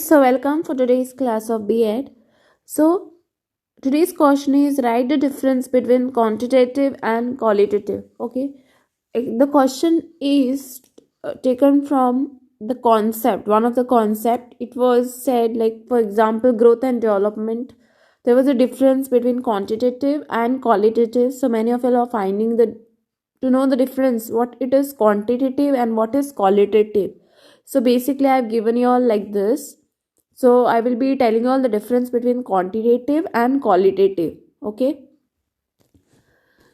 So welcome for today's class of B.Ed. So today's question is write the difference between quantitative and qualitative. Okay, the question is taken from the concept. One of the concept, it was said, like, for example, growth and development. There was a difference between quantitative and qualitative. So many of you are finding the to know the difference, what it is quantitative and what is qualitative. So basically I've given you all like this. So I will be telling you all the difference between quantitative and qualitative. Okay,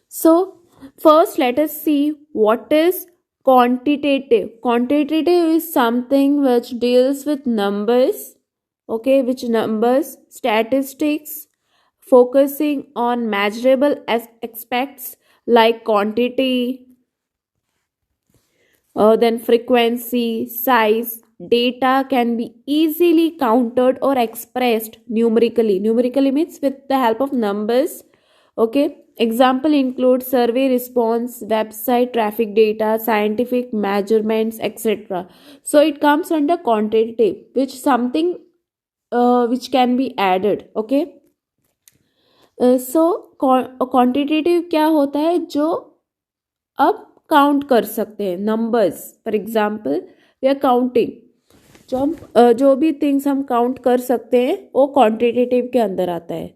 so first let us see what is quantitative. Quantitative is something which deals with numbers. Okay, which numbers, statistics, focusing on measurable aspects like quantity, then frequency, size. Data can be easily counted or expressed numerically. Numerically means with the help of numbers. Okay. Example include survey response, website traffic data, scientific measurements, etc. So it comes under quantitative, which something which can be added. Okay. So quantitative क्या होता है, जो अब count कर सकते हैं numbers. For example we are counting, जो हम जो भी थिंग्स हम काउंट कर सकते हैं वो क्वांटिटेटिव के अंदर आता है.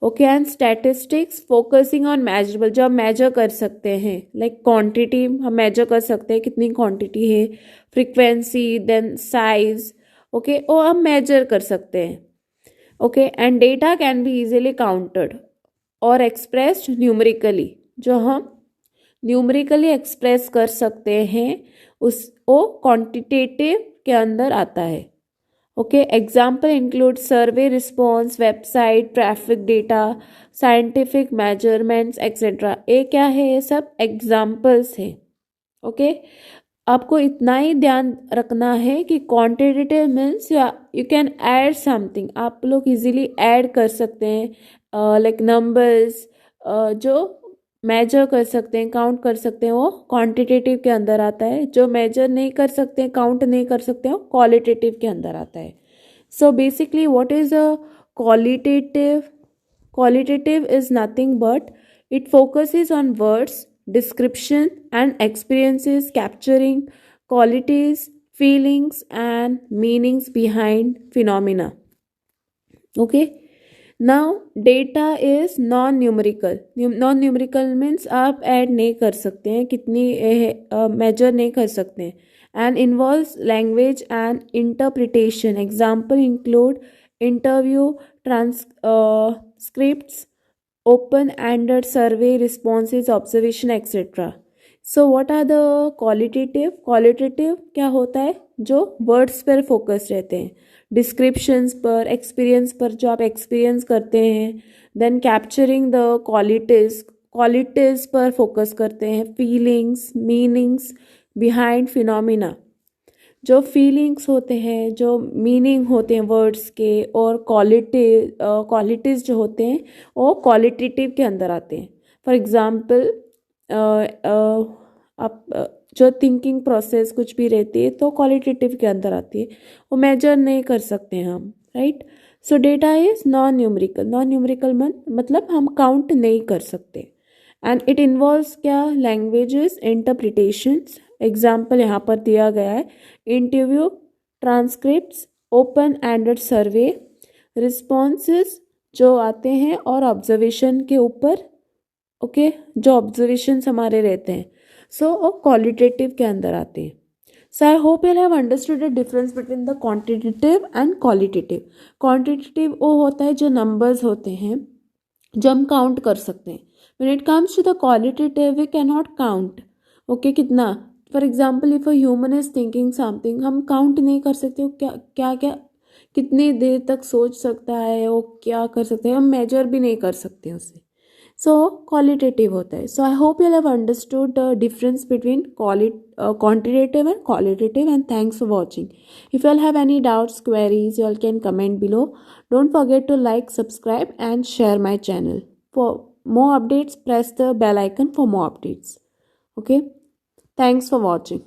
Okay, and statistics focusing on measurable, जो हम मेजर कर सकते हैं, लाइक क्वांटिटी हम मेजर कर सकते हैं कितनी क्वांटिटी है. Frequency, than size. ओके, वो हम मेजर कर सकते हैं. Okay, and data can be easily counted और एक्सप्रेस्ड न्यूमेरिकली, जो हम न्यूमेरिकली एक्सप्रेस कर सकते हैं, उस वो क्वांटिटेटिव के अंदर आता है. Okay, example include survey response, website traffic data, scientific measurements etcetera. ये क्या है, ये सब एग्जाम्पल्स हैं. ओके, आपको इतना ही ध्यान रखना है कि quantitative means you can add something. आप लोग इजीली ऐड कर सकते हैं, लाइक नंबर्स जो मेजर कर सकते हैं, काउंट कर सकते हैं, वो क्वांटिटेटिव के अंदर आता है. जो मेजर नहीं कर सकते हैं, काउंट नहीं कर सकते हैं, वो क्वालिटेटिव के अंदर आता है. So basically what is a qualitative? Qualitative is nothing but it focuses on words, description and experiences, capturing qualities, feelings and meanings behind phenomena. Okay, now data is non numerical. Non numerical means आप add नहीं कर सकते हैं, कितनी major नहीं कर सकते हैं, and involves language and interpretation. Example include interview transcripts, open-ended survey responses, observation etc. So what are the qualitative? Qualitative क्या होता है, जो वर्ड्स पर फोकस रहते हैं, डिस्क्रिप्शंस पर, एक्सपीरियंस पर, जो आप एक्सपीरियंस करते हैं. Then capturing the qualities, qualities पर फोकस करते हैं. फीलिंग्स, मीनिंग्स बिहाइंड फिनोमिना, जो फीलिंग्स होते हैं, जो मीनिंग होते हैं वर्ड्स के, और क्वालिटीज़ जो होते हैं वो क्वालिटेटिव के अंदर आते हैं. फॉर एग्जांपल आप जो थिंकिंग प्रोसेस कुछ भी रहती है तो क्वालिटेटिव के अंदर आती है, वो मेजर नहीं कर सकते हैं हम, right. So data is non numerical. Non numerical मतलब हम काउंट नहीं कर सकते. एंड इट इन्वॉल्व्स क्या, लैंग्वेजेस, इंटरप्रिटेशंस. एग्जाम्पल यहाँ पर दिया गया है, इंटरव्यू ट्रांसक्रिप्ट्स, ओपन एंडेड सर्वे रिस्पॉन्सेस जो आते हैं, और ऑब्जर्वेशन के ऊपर. ओके, जो ऑब्जर्वेशंस हमारे रहते हैं, सो वो क्वालिटेटिव के अंदर आते हैं. So I hope you have understood the difference between the quantitative and qualitative. Quantitative वो होता है जो नंबर्स होते हैं, जो हम काउंट कर सकते हैं. When it comes to the qualitative we can not count. Okay, कितना, for example if a human is thinking something, हम काउंट नहीं कर सकते वो क्या क्या क्या कितनी देर तक सोच सकता है, वो क्या कर सकते हैं, हम मेजर भी नहीं कर सकते उसे. सो क्वालिटेटिव होता है. So I hope you have understood the difference between quantitative and qualitative, and thanks for watching. If you all have any doubts, queries, you all can comment below. Don't forget to like, subscribe and share my channel. For more updates, press the bell icon for more updates. Okay, thanks for watching.